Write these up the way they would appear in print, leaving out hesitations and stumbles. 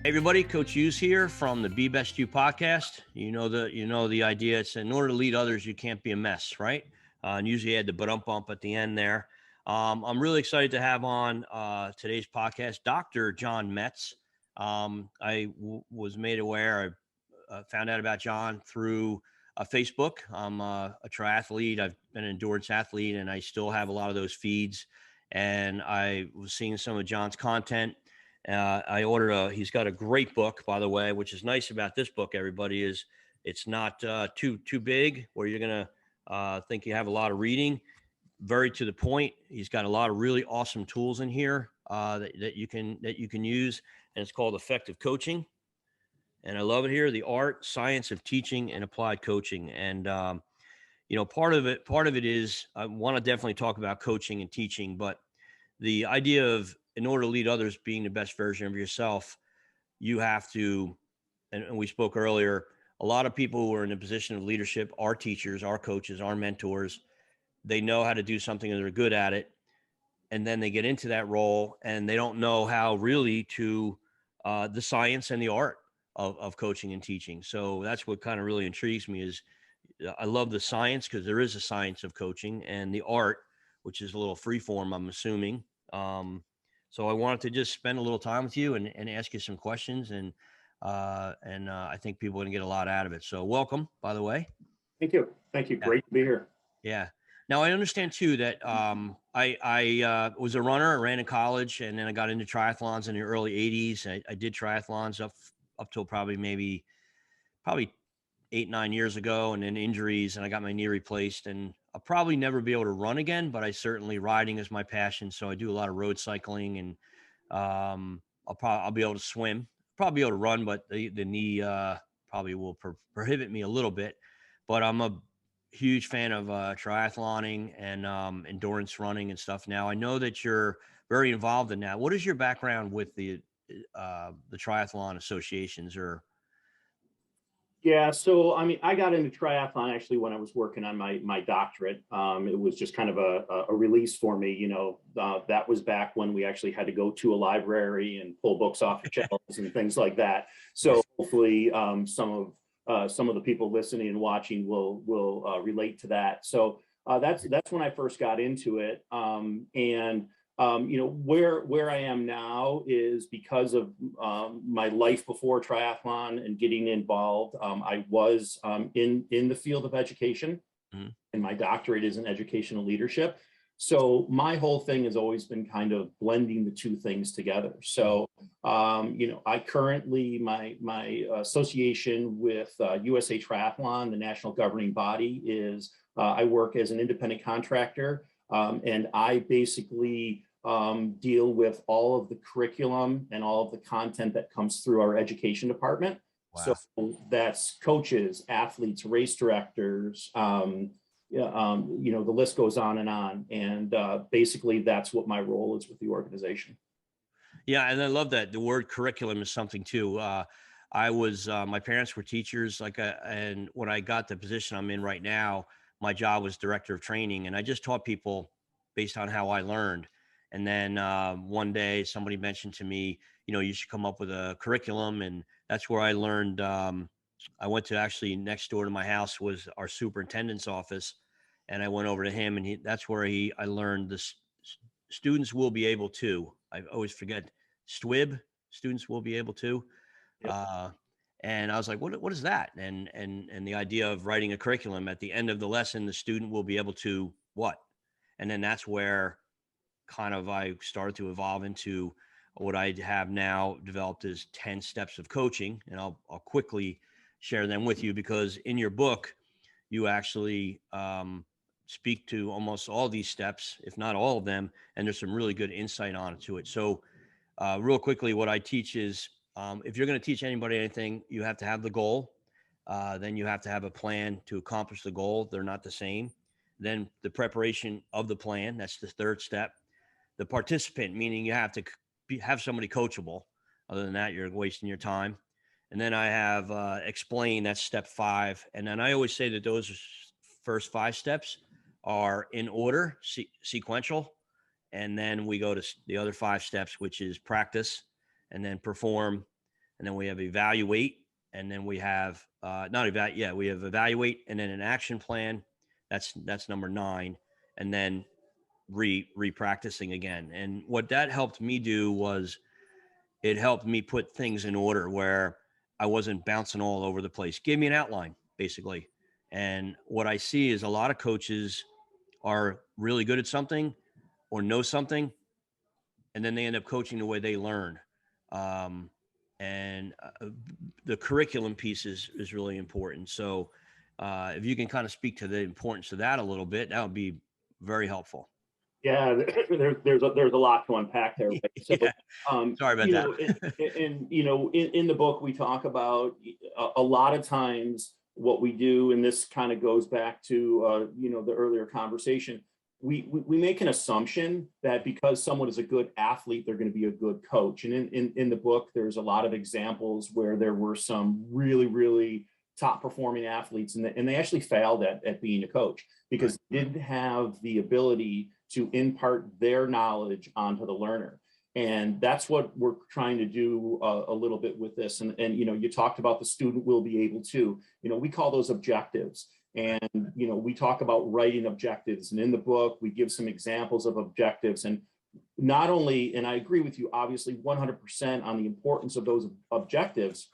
Hey everybody, Coach Hughes here from the Be Best You podcast. You know the idea. It's in order to lead others, you can't be a mess, right? And usually I had the bump at the end there. I'm really excited to have on today's podcast Dr. John Metz. Was made aware. I found out about John through Facebook. I'm a triathlete. I've been an endurance athlete, and I still have a lot of those feeds. And I was seeing some of John's content. I ordered he's got a great book, by the way, which is nice about this book, everybody, is it's not too big where you're going to think you have a lot of reading. Very to the point. He's got a lot of really awesome tools in here that you can use. And it's called Effective Coaching. And I love it here, the art, science of teaching and applied coaching. And, part of it is I want to definitely talk about coaching and teaching, but the idea of in order to lead others being the best version of yourself, you have to, and we spoke earlier, a lot of people who are in a position of leadership are teachers, are coaches, are mentors. They know how to do something and they're good at it. And then they get into that role and they don't know how really to the science and the art of coaching and teaching. So that's what kind of really intrigues me is I love the science because there is a science of coaching and the art, which is a little free form, I'm assuming. So I wanted to just spend a little time with you and ask you some questions. And I think people are going to get a lot out of it. So welcome, by the way. Thank you. Thank you. Yeah. Great to be here. Yeah. Now I understand too that I was a runner. I ran in college, and then I got into triathlons in the early '80s. I did triathlons up till probably 8-9 years ago, and then injuries, and I got my knee replaced. And I'll probably never be able to run again, but I certainly riding is my passion. So I do a lot of road cycling, and I'll be able to swim. Probably be able to run, but the knee probably will prohibit me a little bit. But I'm a huge fan of triathloning and endurance running and stuff. Now I know that you're very involved in that. What is your background with the triathlon associations or? Yeah, so I mean, I got into triathlon actually when I was working on my doctorate. It was just kind of a release for me. That was back when we actually had to go to a library and pull books off of shelves and things like that. So hopefully, some of the people listening and watching will relate to that. So that's when I first got into it, and where I am now is because of my life before triathlon and getting involved. I was in the field of education, and my doctorate is in educational leadership. So my whole thing has always been kind of blending the two things together. So I currently my association with USA Triathlon, the national governing body, is I work as an independent contractor, and I basically deal with all of the curriculum and all of the content that comes through our education department. Wow. So that's coaches, athletes, race directors, the list goes on. And basically that's what my role is with the organization. Yeah. And I love that. The word curriculum is something too. My parents were teachers, and when I got the position I'm in right now, my job was director of training, and I just taught people based on how I learned. And then one day somebody mentioned to me, you should come up with a curriculum. And that's where I learned. I went to actually next door to my house was our superintendent's office. And I went over to him, and that's where I learned this. Students will be able to, I always forget, STWIB, students will be able to. Yep. And I was like, what is that? And the idea of writing a curriculum at the end of the lesson, the student will be able to what? And then that's where kind of I started to evolve into what I have now developed as 10 steps of coaching. And I'll quickly share them with you because in your book, you actually speak to almost all these steps, if not all of them. And there's some really good insight onto it. So real quickly, what I teach is if you're going to teach anybody anything, you have to have the goal. Then you have to have a plan to accomplish the goal. They're not the same. Then the preparation of the plan. That's the third step. The participant, meaning you have to have somebody coachable. Other than that, you're wasting your time. And then I have explain, that's step 5. And then I always say that those first 5 steps are in order, sequential. And then we go to the other 5 steps, which is practice and then perform and then we have evaluate, and then we have we have evaluate, and then an action plan. That's number 9, and then re-practicing again. And what that helped me do was it helped me put things in order where I wasn't bouncing all over the place. Gave me an outline, basically. And what I see is a lot of coaches are really good at something or know something, and then they end up coaching the way they learn. And the curriculum piece is really important. So if you can kind of speak to the importance of that a little bit, that would be very helpful. Yeah, there's a lot to unpack there. Right? So, Yeah. Sorry about that. In the book, we talk about a lot of times what we do, and this kind of goes back to the earlier conversation. We make an assumption that because someone is a good athlete, they're going to be a good coach. And in the book, there's a lot of examples where there were some really, really top performing athletes, and they actually failed at being a coach because they didn't have the ability to impart their knowledge onto the learner. And that's what we're trying to do a little bit with this. And you talked about the student will be able to, we call those objectives. And, we talk about writing objectives. And in the book, we give some examples of objectives. And not only, and I agree with you, obviously 100% on the importance of those objectives,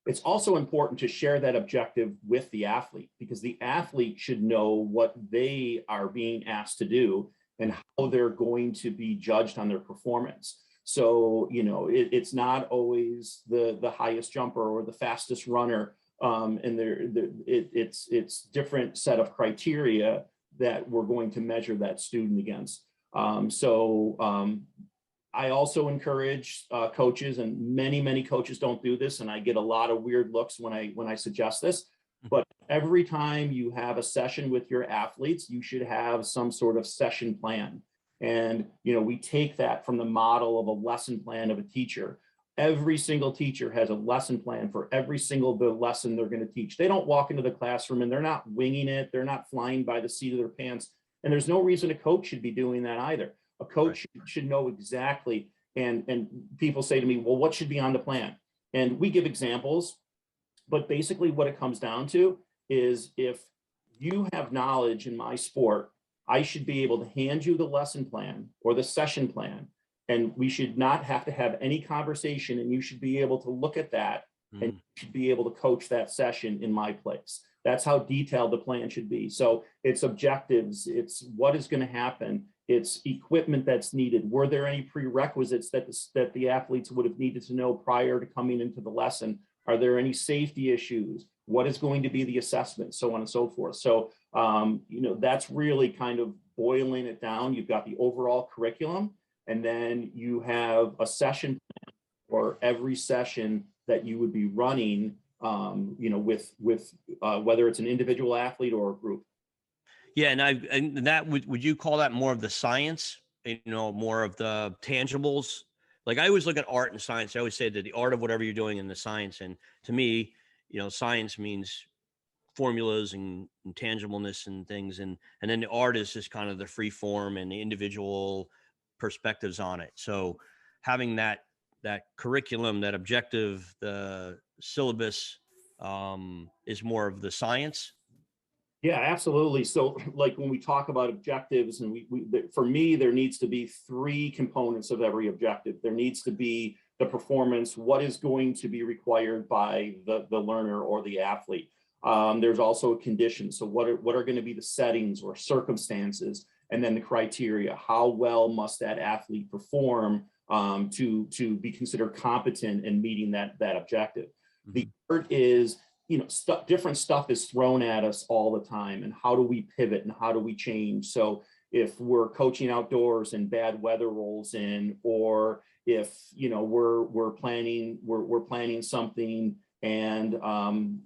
it's also important to share that objective with the athlete, because the athlete should know what they are being asked to do and how they're going to be judged on their performance. So, it's not always the highest jumper or the fastest runner. And it's different set of criteria that we're going to measure that student against. I also encourage coaches, and many coaches don't do this, and I get a lot of weird looks when I suggest this, but every time you have a session with your athletes, you should have some sort of session plan. And, we take that from the model of a lesson plan of a teacher. Every single teacher has a lesson plan for every single lesson they're going to teach. They don't walk into the classroom and they're not winging it. They're not flying by the seat of their pants. And there's no reason a coach should be doing that either. A coach should know exactly. And people say to me, well, what should be on the plan? And we give examples, but basically what it comes down to is if you have knowledge in my sport, I should be able to hand you the lesson plan or the session plan, and we should not have to have any conversation, and you should be able to look at that and you should be able to coach that session in my place. That's how detailed the plan should be. So it's objectives, it's what is going to happen, it's equipment that's needed. Were there any prerequisites that the athletes would have needed to know prior to coming into the lesson? Are there any safety issues? What is going to be the assessment? So on and so forth. So, that's really kind of boiling it down. You've got the overall curriculum, and then you have a session plan for every session that you would be running, with whether it's an individual athlete or a group. Yeah, and that would you call that more of the science? More of the tangibles. Like I always look at art and science. I always say that the art of whatever you're doing in the science, and to me, science means formulas and tangibleness and things, and then the art is just kind of the free form and the individual perspectives on it. So having that curriculum, that objective, the syllabus is more of the science. Yeah, absolutely. So like when we talk about objectives, and for me, there needs to be 3 components of every objective. There needs to be the performance, what is going to be required by the learner or the athlete. There's also a condition. So what are going to be the settings or circumstances, and then the criteria. How well must that athlete perform to be considered competent in meeting that objective? Mm-hmm. The third is, different stuff is thrown at us all the time, and how do we pivot and how do we change? So if we're coaching outdoors and bad weather rolls in, or if we're planning something and an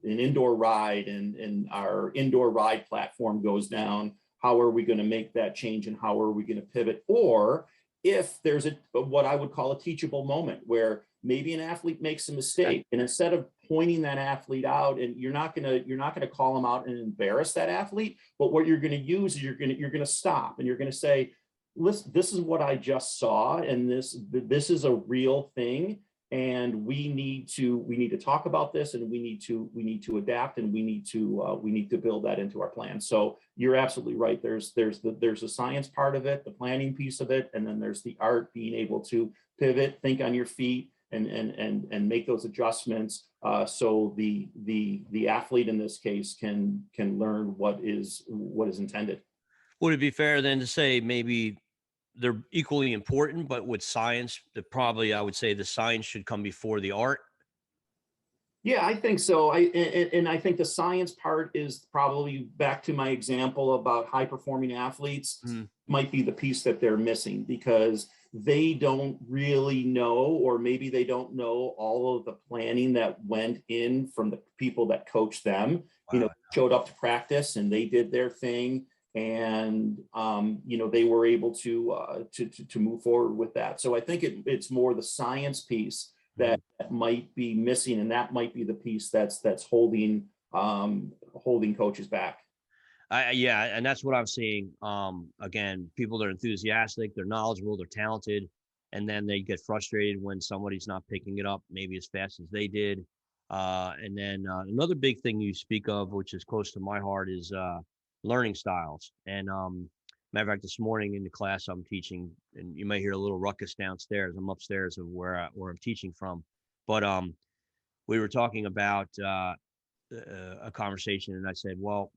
indoor ride and our indoor ride platform goes down, how are we going to make that change and how are we going to pivot? Or if there's what I would call a teachable moment where maybe an athlete makes a mistake, and instead of pointing that athlete out, and you're not going to call them out and embarrass that athlete, but what you're going to use is you're going to stop and you're going to say, listen, this is what I just saw, and this is a real thing, and we need to talk about this, and we need to adapt, and we need to build that into our plan. So you're absolutely right. There's the science part of it, the planning piece of it, and then there's the art, being able to pivot, think on your feet, and make those adjustments, so the athlete in this case can learn what is intended. Would it be fair then to say maybe they're equally important, but with science, that probably I would say the science should come before the art? Yeah, I think so. And I think the science part is probably back to my example about high performing athletes, Mhm. might be the piece that they're missing, because they don't really know, or maybe they don't know all of the planning that went in from the people that coached them. Wow. Showed up to practice and they did their thing, and they were able to move forward with that. So I think it's more the science piece Mhm. that might be missing, and that might be the piece that's holding coaches back. Yeah, and that's what I'm seeing. Again, people that are enthusiastic, they're knowledgeable, they're talented, and then they get frustrated when somebody's not picking it up maybe as fast as they did. And then another big thing you speak of, which is close to my heart, is learning styles. And matter of fact, this morning in the class I'm teaching, and you may hear a little ruckus downstairs. I'm upstairs of where I'm teaching from, but we were talking about a conversation, and I said, well,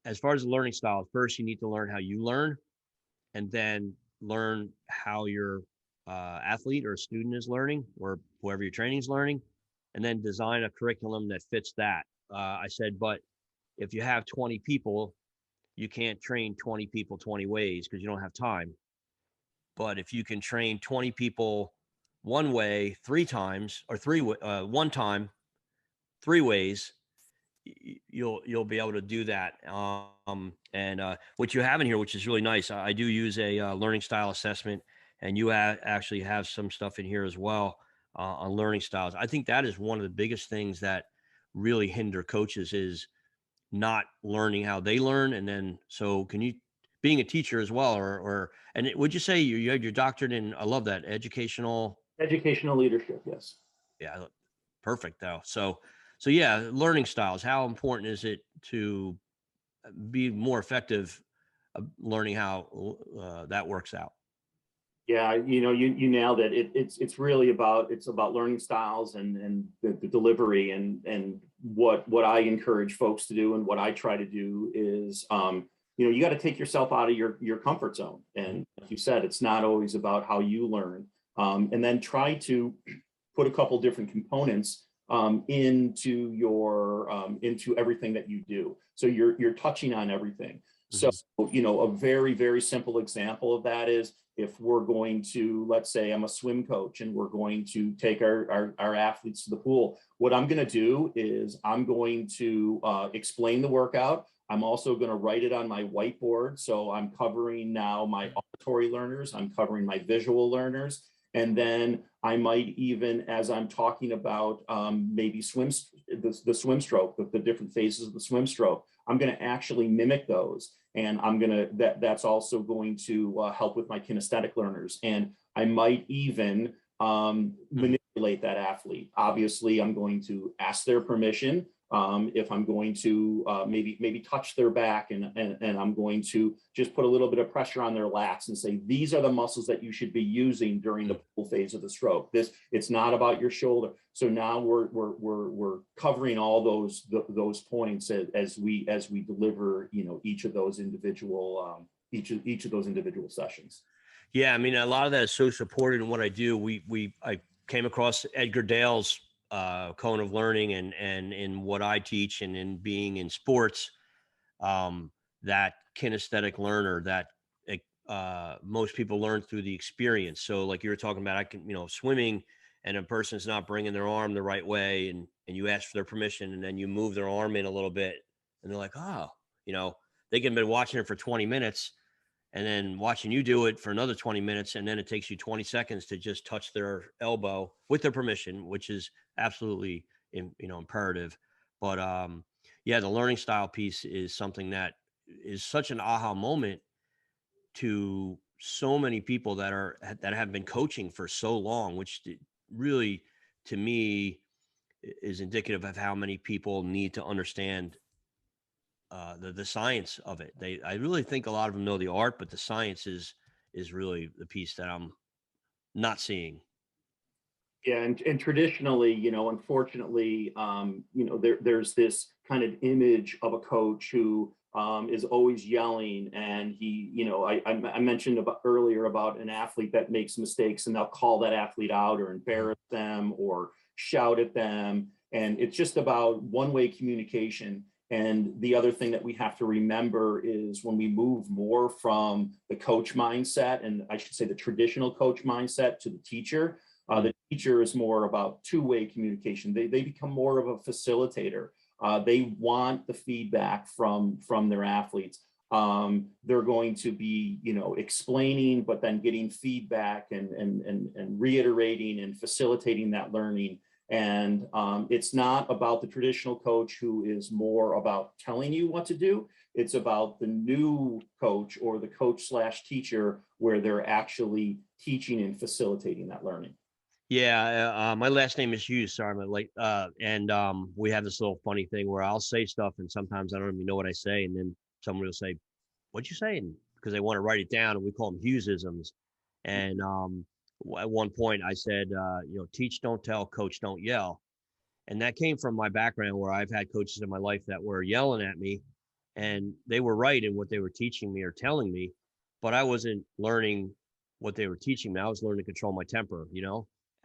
as far as the learning style, first you need to learn how you learn, and then learn how your athlete or student is learning, or whoever you're training is learning, and then design a curriculum that fits that. I said, but if you have 20 people, you can't train 20 people 20 ways because you don't have time. But if you can train 20 people one way 3 times, or one time 3 ways, you'll be able to do that. And what you have in here, which is really nice, I do use a learning style assessment, and you actually have some stuff in here as well on learning styles. I think that is one of the biggest things that really hinder coaches, is not learning how they learn. And then, so can you, being a teacher as well, and would you say you had your doctorate in, I love that, educational? Educational leadership, yes. Yeah, perfect though. So yeah, learning styles. How important is it to be more effective learning how that works out? Yeah, you nailed it. It's really about learning styles, and the delivery, and what I encourage folks to do, and what I try to do is, you got to take yourself out of your comfort zone. And like you said, it's not always about how you learn, and then try to put a couple different components into everything that you do. So you're touching on everything. So, Mhm. a very, very simple example of that is, if we're going to, let's say I'm a swim coach, and we're going to take our athletes to the pool, what I'm going to do is I'm going to explain the workout. I'm also going to write it on my whiteboard. So I'm covering now my auditory learners, I'm covering my visual learners. And then I might even, as I'm talking about maybe the swim stroke, the different phases of the swim stroke, I'm going to actually mimic those. And that's also going to help with my kinesthetic learners. And I might even Mhm. manipulate that athlete. Obviously, I'm going to ask their permission. If I'm going to maybe touch their back, and I'm going to just put a little bit of pressure on their lats and say, these are the muscles that you should be using during the pull phase of the stroke. It's not about your shoulder. So now we're covering all those points as we deliver each of those individual each of those individual sessions. Yeah, I mean, a lot of that is so supported in what I do. I came across Edgar Dale's cone of learning, and in what I teach, and in being in sports, um, that kinesthetic learner that most people learn through the experience. So like you were talking about, I can, swimming, and a person's not bringing their arm the right way, and you ask for their permission, and then you move their arm in a little bit, and they're like, oh, they can be watching it for 20 minutes, and then watching you do it for another 20 minutes, and then it takes you 20 seconds to just touch their elbow with their permission, which is absolutely imperative. But yeah, the learning style piece is something that is such an aha moment to so many people that have been coaching for so long, which really, to me, is indicative of how many people need to understand the science of it. I really think a lot of them know the art, but the science is really the piece that I'm not seeing. Yeah, and traditionally, unfortunately, there's this kind of image of a coach who is always yelling, and I mentioned about earlier about an athlete that makes mistakes, and they'll call that athlete out or embarrass them or shout at them, and it's just about one-way communication. And the other thing that we have to remember is when we move more from the coach mindset, and I should say the traditional coach mindset, to the teacher. The teacher is more about two-way communication. They become more of a facilitator. They want the feedback from their athletes. They're going to be, explaining, but then getting feedback and reiterating and facilitating that learning. And it's not about the traditional coach who is more about telling you what to do. It's about the new coach or the coach/teacher where they're actually teaching and facilitating that learning. Yeah, my last name is Hughes. Sorry, my late. And we have this little funny thing where I'll say stuff, and sometimes I don't even know what I say, and then someone will say, "What'd you say?" And because they want to write it down, and we call them Hughesisms. And at one point, I said, "Teach, don't tell, coach, don't yell." And that came from my background, where I've had coaches in my life that were yelling at me, and they were right in what they were teaching me or telling me, but I wasn't learning what they were teaching me. I was learning to control my temper.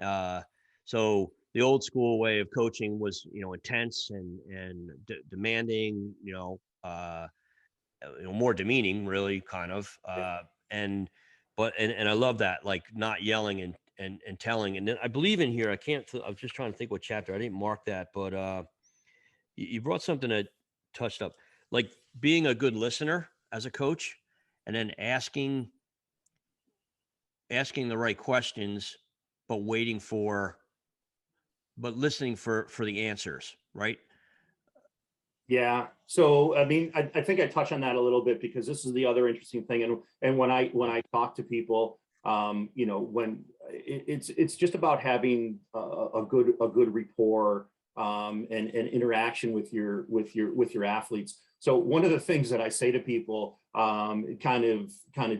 Uh, so the old school way of coaching was, intense and demanding, more demeaning, really, kind of. And I love that, like not yelling and telling. And then I believe in here, I was just trying to think what chapter. I didn't mark that, but you brought something that touched up, like being a good listener as a coach, and then asking the right questions, but listening for the answers, right? Yeah. So, I mean, I think I touch on that a little bit because this is the other interesting thing. And when I talk to people, when it's just about having a good rapport, and interaction with your athletes. So one of the things that I say to people, kind of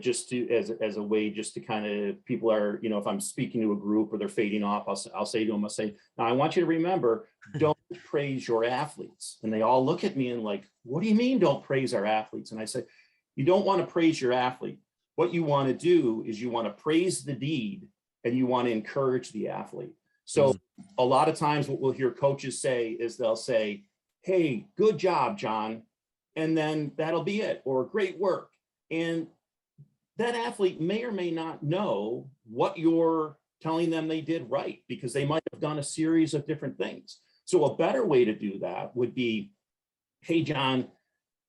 just to as a way just to kind of, people are, if I'm speaking to a group or they're fading off, I'll say to them, now I want you to remember, don't praise your athletes. And they all look at me and like, what do you mean don't praise our athletes? And I say, you don't want to praise your athlete. What you want to do is you want to praise the deed and you want to encourage the athlete. So a lot of times what we'll hear coaches say is they'll say, hey, good job, John. And then that'll be it, or great work. And that athlete may or may not know what you're telling them they did right, because they might have done a series of different things. So a better way to do that would be, hey, John,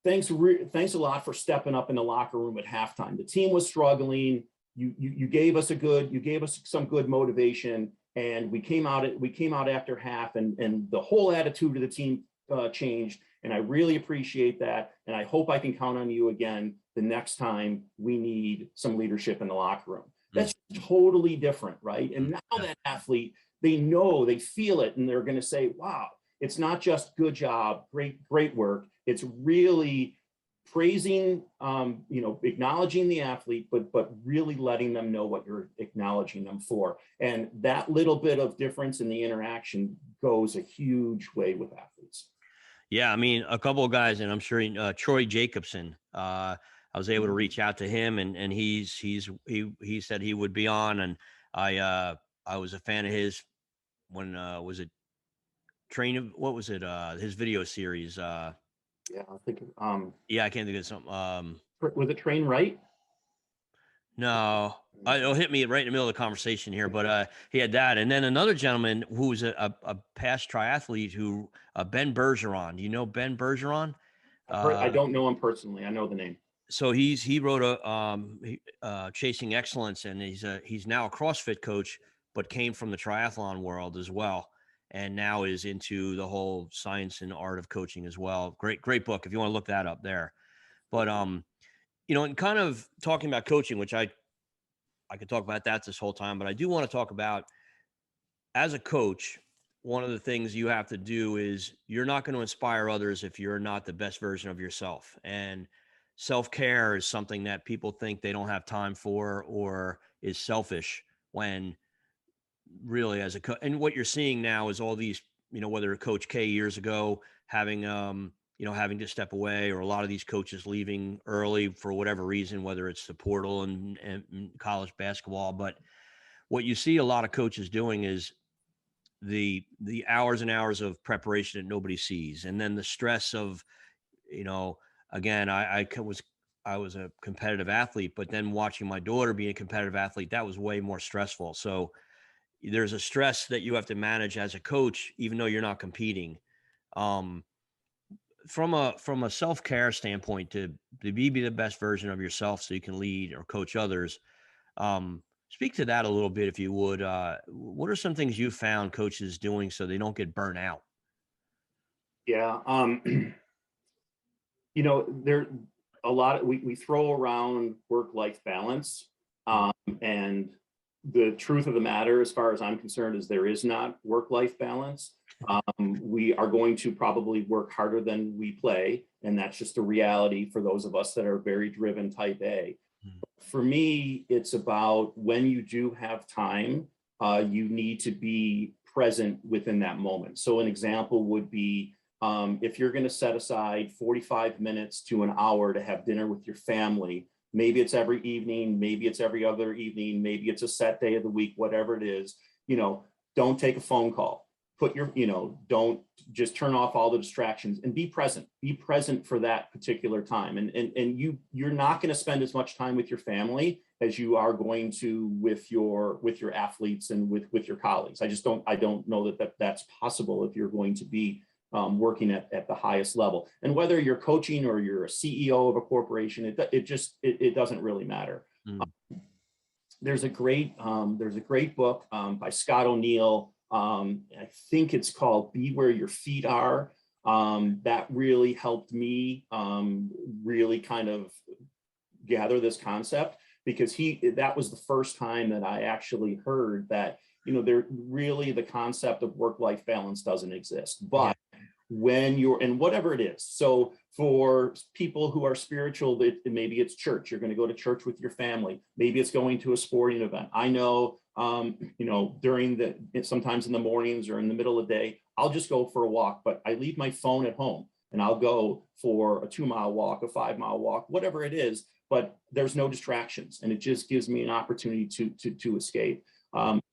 thanks a lot for stepping up in the locker room at halftime. The team was struggling. You gave us some good motivation, and we came out after half, and the whole attitude of the team changed. And I really appreciate that. And I hope I can count on you again the next time we need some leadership in the locker room. That's totally different, right? And now that athlete, they know, they feel it, and they're going to say, wow, it's not just good job, great work. It's really praising, acknowledging the athlete, but really letting them know what you're acknowledging them for. And that little bit of difference in the interaction goes a huge way with athletes. Yeah, I mean, a couple of guys, and I'm sure Troy Jacobson. I was able to reach out to him, and he said he would be on, and I was a fan of his when was it what was it his video series? Yeah, I think Yeah, I can't think of something. Was it Train Right? No, it'll hit me right in the middle of the conversation here, but he had that. And then another gentleman who was a past triathlete Ben Bergeron. Do you know Ben Bergeron? I don't know him personally. I know the name. So he wrote Chasing Excellence, and he's now a CrossFit coach, but came from the triathlon world as well, and now is into the whole science and art of coaching as well. Great book if you want to look that up there. But and kind of talking about coaching, which I could talk about that this whole time, but I do want to talk about as a coach, one of the things you have to do is you're not going to inspire others if you're not the best version of yourself. And self-care is something that people think they don't have time for or is selfish when really as a coach. And what you're seeing now is all these, whether Coach K years ago having, having to step away, or a lot of these coaches leaving early for whatever reason, whether it's the portal and college basketball. But what you see a lot of coaches doing is the hours and hours of preparation that nobody sees, and then the stress of, you know again, I was a competitive athlete, but then watching my daughter be a competitive athlete, that was way more stressful. So there's a stress that you have to manage as a coach, even though you're not competing. um from a self-care standpoint, to be the best version of yourself so you can lead or coach others. Speak to that a little bit, if you would. What are some things you found coaches doing so they don't get burnt out? Yeah. There a lot of, we throw around work-life balance. And the truth of the matter, as far as I'm concerned, is there is not work-life balance. We are going to probably work harder than we play, and that's just a reality for those of us that are very driven type A. For me, it's about when you do have time, you need to be present within that moment. So an example would be, if you're going to set aside 45 minutes to an hour to have dinner with your family, maybe it's every evening, maybe it's every other evening, maybe it's a set day of the week, whatever it is, don't take a phone call. Don't just turn off all the distractions and be present for that particular time. And you're not going to spend as much time with your family as you are going to with your athletes and with your colleagues. I don't know that that's possible if you're going to be working at the highest level. And whether you're coaching or you're a CEO of a corporation, it doesn't really matter. Mm. There's a great book by Scott O'Neill. I think it's called "Be Where Your Feet Are." That really helped me really kind of gather this concept, because that was the first time that I actually heard that, there really, the concept of work-life balance doesn't exist. But when you're, and whatever it is, so for people who are spiritual, maybe it's church, you're going to go to church with your family, maybe it's going to a sporting event. I know, during sometimes in the mornings or in the middle of the day, I'll just go for a walk, but I leave my phone at home and I'll go for a 2-mile walk, a 5-mile walk, whatever it is, but there's no distractions, and it just gives me an opportunity to escape.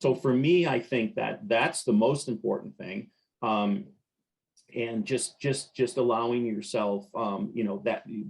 So for me, I think that that's the most important thing. And just allowing yourself, that you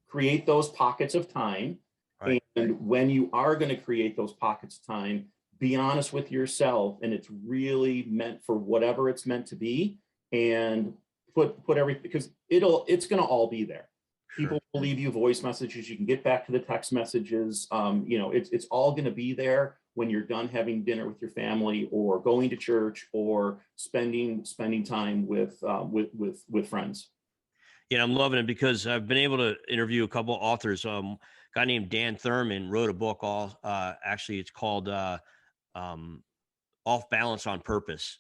create those pockets of time. Right. And when you are going to create those pockets of time, be honest with yourself, and it's really meant for whatever it's meant to be, and put everything, because it's going to all be there. Sure. People will leave you voice messages. You can get back to the text messages. It's all going to be there when you're done having dinner with your family, or going to church, or spending time with friends. Yeah, I'm loving it because I've been able to interview a couple of authors. A guy named Dan Thurman wrote a book. Actually, it's called um, "Off Balance on Purpose,"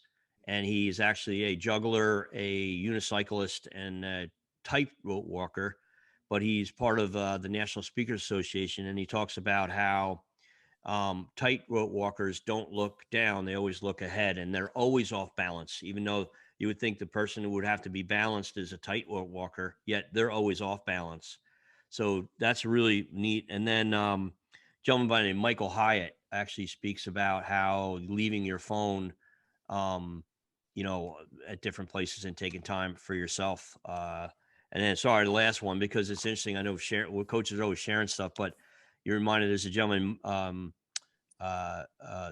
and he's actually a juggler, a unicyclist, and a tightrope walker. But he's part of the National Speakers Association, and he talks about how tightrope walkers don't look down; they always look ahead, and they're always off balance, even though you would think the person who would have to be balanced is a tightrope walker, yet they're always off balance. So that's really neat. And then gentleman by the name Michael Hyatt actually speaks about how leaving your phone, um, at different places and taking time for yourself. And then, sorry, the last one, because it's interesting. I know coaches are always sharing stuff, but you're reminded there's a gentleman, uh, uh,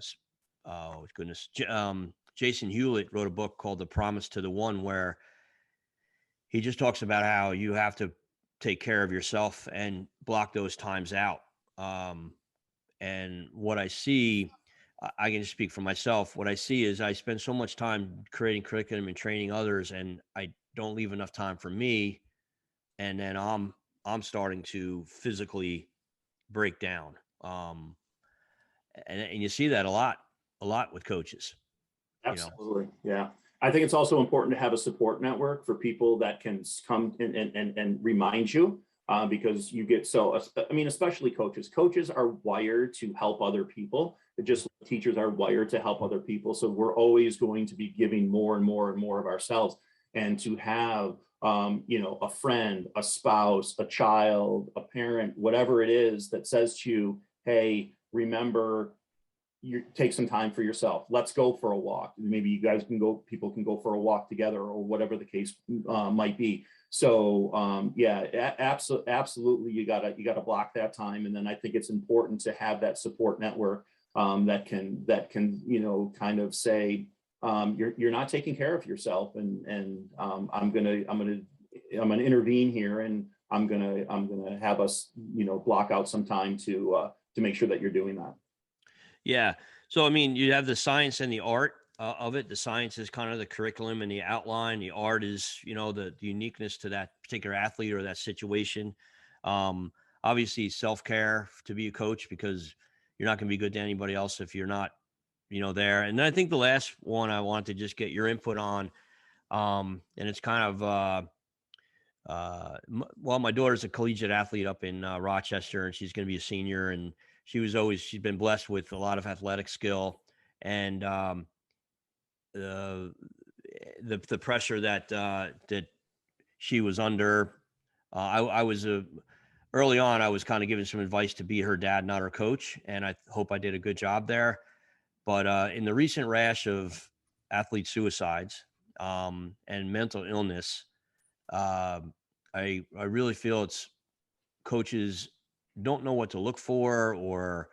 oh goodness, Jason Hewlett wrote a book called The Promise to the One, where he just talks about how you have to take care of yourself and block those times out. Um, and what I see, I can just speak for myself. What I see is I spend so much time creating curriculum and training others, and I don't leave enough time for me. And then I'm starting to physically break down. And you see that a lot with coaches. you know. Absolutely. Yeah. I think it's also important to have a support network for people that can come and remind you, because you get so, I mean, especially coaches. Coaches are wired to help other people. Just like teachers are wired to help other people. So we're always going to be giving more and more and more of ourselves. And to have, a friend, a spouse, a child, a parent, whatever it is that says to you, hey, remember, you take some time for yourself. Let's go for a walk. Maybe you guys can go, people can go for a walk together, or whatever the case might be. So yeah, absolutely. You gotta block that time. And then I think it's important to have that support network that can, kind of say, you're not taking care of yourself, and I'm gonna intervene here, and I'm gonna have us, block out some time to make sure that you're doing that. Yeah. So, I mean, you have the science and the art of it. The science is kind of the curriculum and the outline. The art is, the uniqueness to that particular athlete or that situation. Obviously, self care to be a coach, because you're not going to be good to anybody else if you're not, there. And then I think the last one I want to just get your input on, and it's kind of, well, my daughter's a collegiate athlete up in Rochester, and she's going to be a senior, and she's been blessed with a lot of athletic skill, and the the pressure that she was under. I was early on, I was kind of giving some advice to be her dad, not her coach, and I hope I did a good job there. But in the recent rash of athlete suicides and mental illness, I really feel it's coaches don't know what to look for, or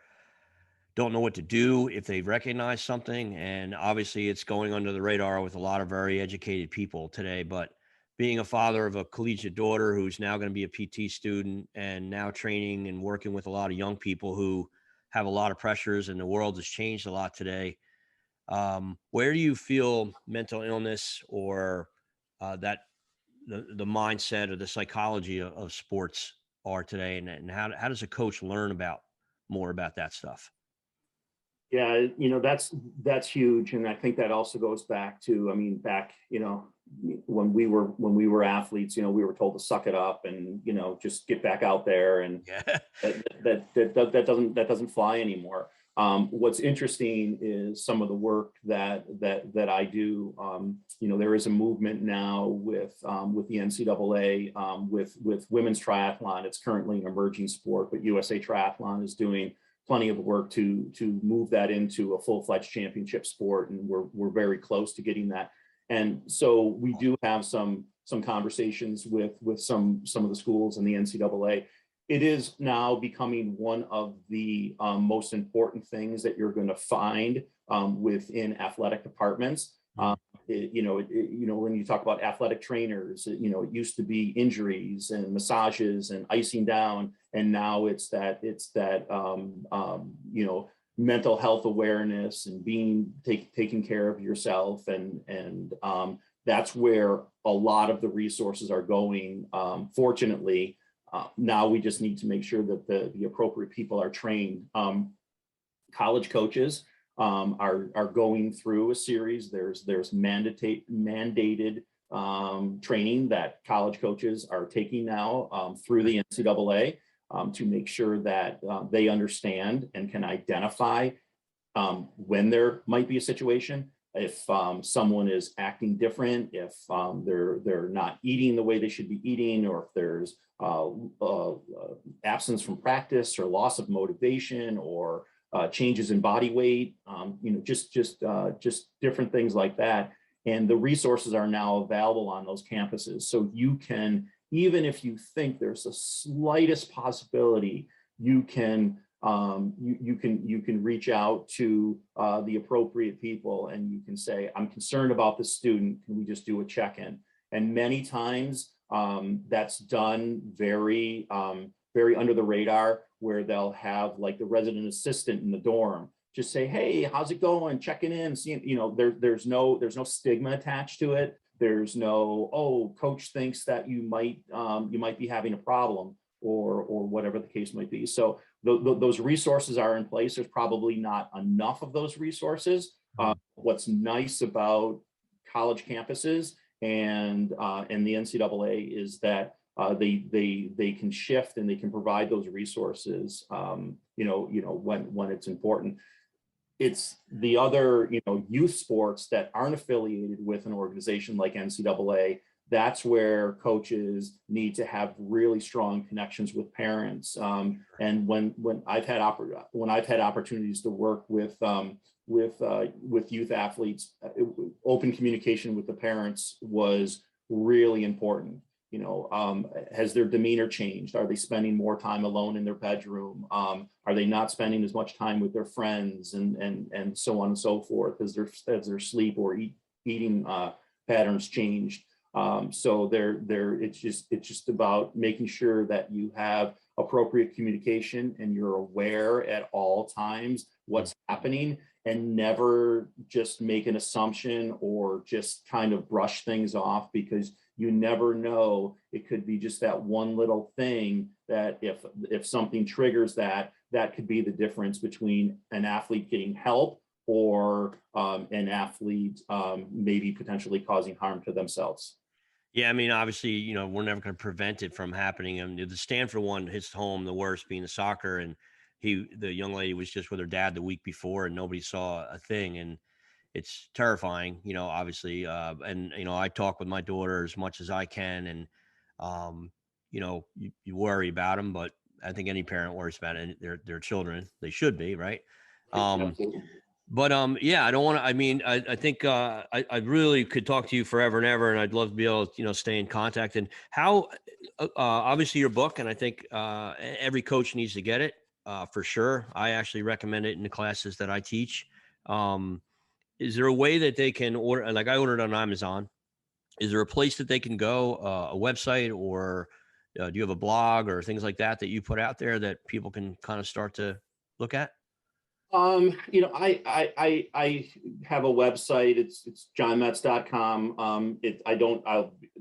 don't know what to do if they recognize something. And obviously, it's going under the radar with a lot of very educated people today. But being a father of a collegiate daughter who's now going to be a PT student, and now training and working with a lot of young people who have a lot of pressures, and the world has changed a lot today. Where do you feel mental illness, or that the mindset or the psychology of sports are today, and how does a coach learn about more about that stuff? Yeah, that's huge, and I think that also goes back to, I mean, back, when we were athletes, we were told to suck it up, and just get back out there, and Yeah. that doesn't fly anymore. What's interesting is some of the work that I do. There is a movement now with the NCAA, with women's triathlon. It's currently an emerging sport, but USA Triathlon is doing plenty of work to move that into a full-fledged championship sport, and we're very close to getting that. And so we do have some conversations with some of the schools and the NCAA. It is now becoming one of the most important things that you're going to find within athletic departments. When you talk about athletic trainers, it used to be injuries and massages and icing down, and now it's that mental health awareness and taking care of yourself, and that's where a lot of the resources are going. Fortunately, now we just need to make sure that the appropriate people are trained. College coaches are going through a series. There's mandated training that college coaches are taking now through the NCAA to make sure that they understand and can identify when there might be a situation, if someone is acting different, if they're not eating the way they should be eating, or if there's absence from practice, or loss of motivation, or changes in body weight, just different things like that. And the resources are now available on those campuses, so you can, even if you think there's the slightest possibility, you can reach out to the appropriate people, and you can say, I'm concerned about the student. Can we just do a check-in? And many times that's done very under the radar, where they'll have like the resident assistant in the dorm just say, hey, how's it going? Checking in, seeing, there's no stigma attached to it. There's no, oh, coach thinks that you might be having a problem, or whatever the case might be. So those resources are in place. There's probably not enough of those resources, What's nice about college campuses and the NCAA is that they can shift and they can provide those resources, when it's important. It's the other, youth sports that aren't affiliated with an organization like NCAA. That's where coaches need to have really strong connections with parents. And when I've had opportunities to work with youth athletes, open communication with the parents was really important. Has their demeanor changed? Are they spending more time alone in their bedroom? Are they not spending as much time with their friends, and so on and so forth? Has their sleep or eating patterns changed? So it's just about making sure that you have appropriate communication and you're aware at all times what's happening, and never just make an assumption or just kind of brush things off, because you never know. It could be just that one little thing that if something triggers that could be the difference between an athlete getting help or an athlete maybe potentially causing harm to themselves. Yeah, I mean, obviously, we're never going to prevent it from happening. I mean, the Stanford one hits home the worst, being the soccer, and the young lady was just with her dad the week before, and nobody saw a thing, and it's terrifying, obviously. And I talk with my daughter as much as I can, and you worry about them, but I think any parent worries about it. Their children, they should be, right. Absolutely. But yeah, I don't want to. I mean, I think I really could talk to you forever and ever, and I'd love to be able to stay in contact. And how obviously your book, and I think every coach needs to get it for sure. I actually recommend it in the classes that I teach. Is there a way that they can order? Like, I ordered on Amazon. Is there a place that they can go, a website, or do you have a blog or things like that you put out there that people can kind of start to look at? I have a website. It's johnmetz.com.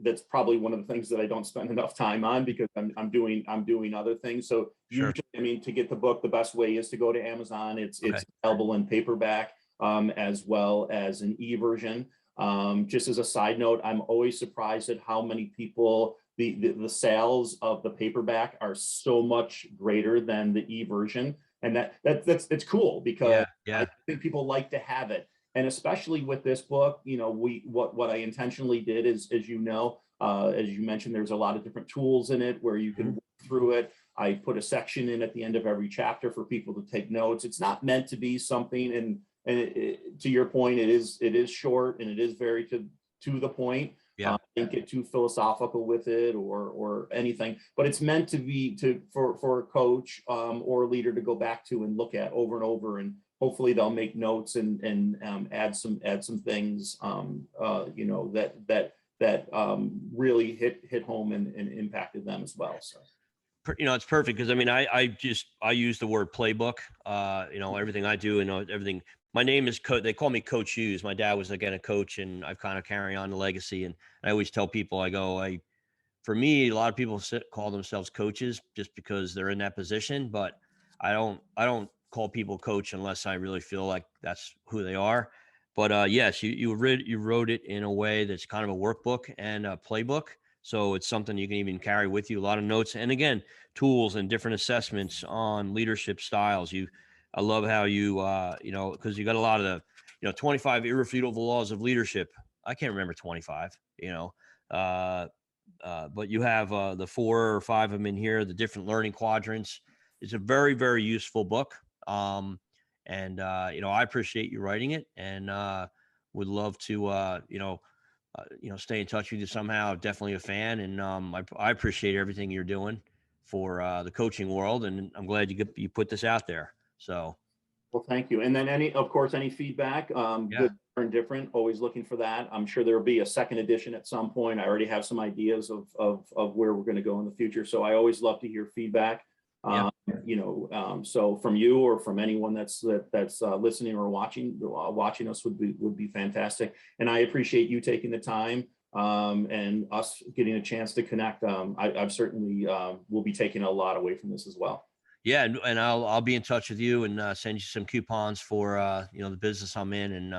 That's probably one of the things that I don't spend enough time on, because I'm doing other things. So Sure. usually, I mean, to get the book, the best way is to go to Amazon. It's Okay. available in paperback, as well as an e-version. Just as a side note, I'm always surprised at how many people the sales of the paperback are so much greater than the e-version. And that's cool, because Yeah. I think people like to have it. And especially with this book, what I intentionally did is, as you mentioned, there's a lot of different tools in it where you can work through it. I put a section in at the end of every chapter for people to take notes. It's not meant to be something, and to your point, it is short, and it is very to the point. Yeah. Don't get too philosophical with it or anything, but it's meant to be for a coach or a leader to go back to and look at over and over, and hopefully they'll make notes and add some things that really hit home and impacted them as well. So. It's perfect, because I mean, I use the word playbook. Everything I do, and everything. My name is they call me Coach Hughes. My dad was, again, a coach, and I've kind of carry on the legacy. And I always tell people, for me, a lot of people call themselves coaches just because they're in that position, but I don't call people coach unless I really feel like that's who they are. But yes, you wrote it in a way that's kind of a workbook and a playbook. So it's something you can even carry with you, a lot of notes, and again, tools and different assessments on leadership styles. I love how because you got a lot of the, 25 irrefutable laws of leadership. I can't remember 25, but you have the 4 or 5 of them in here, the different learning quadrants. It's a very, very useful book. And I appreciate you writing it, and would love to, stay in touch with you somehow. Definitely a fan. And I appreciate everything you're doing for the coaching world. And I'm glad you put this out there. So. Well, thank you. And then of course, any feedback, good or indifferent, always looking for that. I'm sure there'll be a second edition at some point. I already have some ideas of where we're going to go in the future. So I always love to hear feedback. So from you or from anyone that's listening or watching us would be fantastic. And I appreciate you taking the time and us getting a chance to connect. I've certainly will be taking a lot away from this as well. Yeah, and I'll be in touch with you and send you some coupons for the business I'm in, and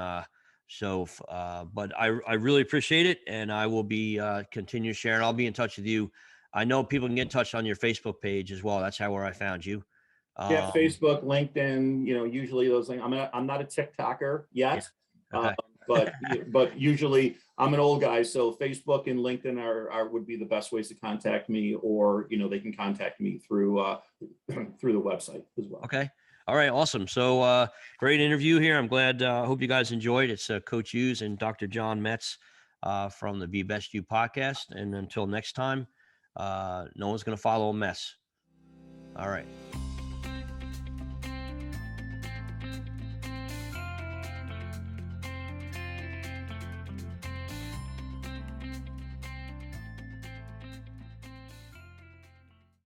but I really appreciate it, and I will be continue sharing. I'll be in touch with you. I know people can get in touch on your Facebook page as well. That's where I found you. Yeah, Um, Facebook, LinkedIn, usually those things. I'm not a TikToker yeah. yet, Okay. but usually I'm an old guy, so Facebook and LinkedIn would be the best ways to contact me, or they can contact me through through the website as well. Okay. All right. Awesome. So great interview here. I'm glad. I hope you guys enjoyed. It's Coach Hughes and Dr. John Metz from the Be Best You podcast. And until next time, no one's going to follow a mess. All right.